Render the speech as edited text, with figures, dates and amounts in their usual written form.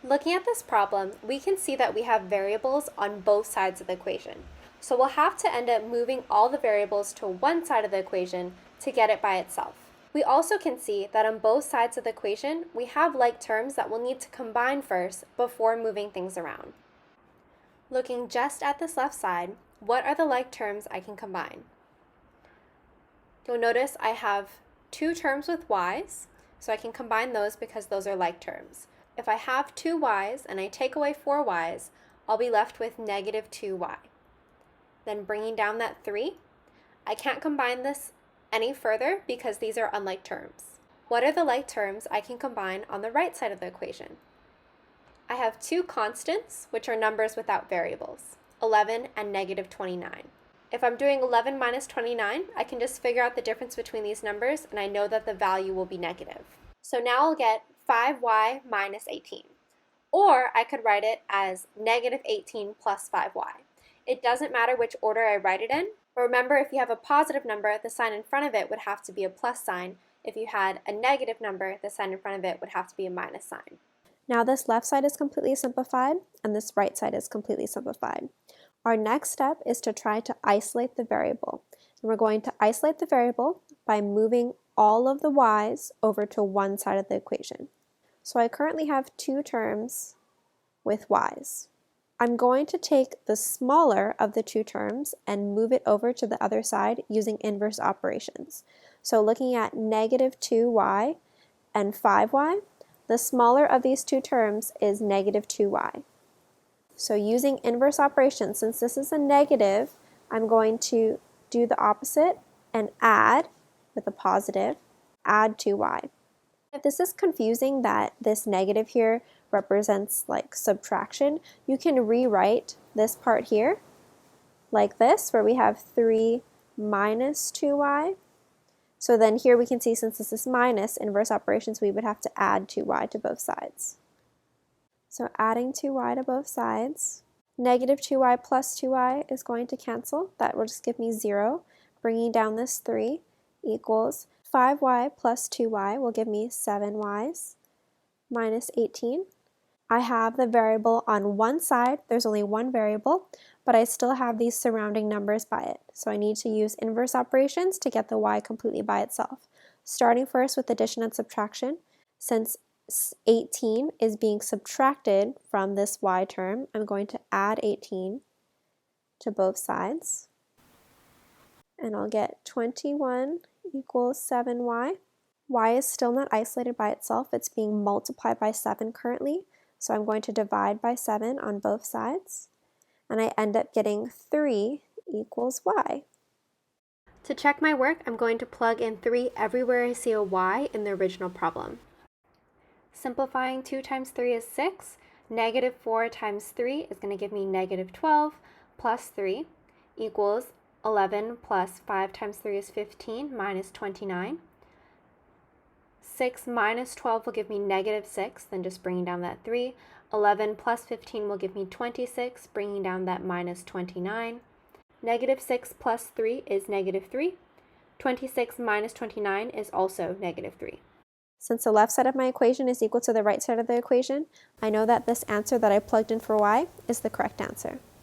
Looking at this problem, we can see that we have variables on both sides of the equation. So we'll have to end up moving all the variables to one side of the equation to get it by itself. We also can see that on both sides of the equation, we have like terms that we'll need to combine first before moving things around. Looking just at this left side, what are the like terms I can combine? You'll notice I have two terms with y's, so I can combine those because those are like terms. If I have 2y's and I take away 4y's, I'll be left with negative 2y. Then bringing down that 3, I can't combine this any further because these are unlike terms. What are the like terms I can combine on the right side of the equation? I have two constants, which are numbers without variables, 11 and negative 29. If I'm doing 11 minus 29, I can just figure out the difference between these numbers and I know that the value will be negative. So now I'll get 5y minus 18. Or I could write it as negative 18 plus 5y. It doesn't matter which order I write it in. But remember, if you have a positive number, the sign in front of it would have to be a plus sign. If you had a negative number, the sign in front of it would have to be a minus sign. Now this left side is completely simplified, and this right side is completely simplified. Our next step is to try to isolate the variable. And we're going to isolate the variable by moving all of the y's over to one side of the equation. So I currently have two terms with y's. I'm going to take the smaller of the two terms and move it over to the other side using inverse operations. So looking at negative 2y and 5y, the smaller of these two terms is negative 2y. So using inverse operations, since this is a negative, I'm going to do the opposite and add with a positive, add 2y. If this is confusing that this negative here represents like subtraction, you can rewrite this part here like this, where we have 3 minus 2y. So then here we can see, since this is minus inverse operations, we would have to add 2y to both sides. So adding 2y to both sides, negative 2y plus 2y is going to cancel. That will just give me 0. Bringing down this 3 equals 5y plus 2y will give me 7y's minus 18. I have the variable on one side. There's only one variable, but I still have these surrounding numbers by it. So I need to use inverse operations to get the y completely by itself. Starting first with addition and subtraction, since 18 is being subtracted from this y term, I'm going to add 18 to both sides. And I'll get 21 equals 7y. Y is still not isolated by itself. It's being multiplied by 7 currently. So I'm going to divide by 7 on both sides. And I end up getting 3 equals y. To check my work, I'm going to plug in 3 everywhere I see a y in the original problem. Simplifying 2 times 3 is 6. Negative 4 times 3 is going to give me negative 12 plus 3 equals 11 plus 5 times 3 is 15 minus 29. 6 minus 12 will give me negative 6, then just bringing down that 3. 11 plus 15 will give me 26, bringing down that minus 29. Negative 6 plus 3 is negative 3. 26 minus 29 is also negative 3. Since the left side of my equation is equal to the right side of the equation, I know that this answer that I plugged in for y is the correct answer.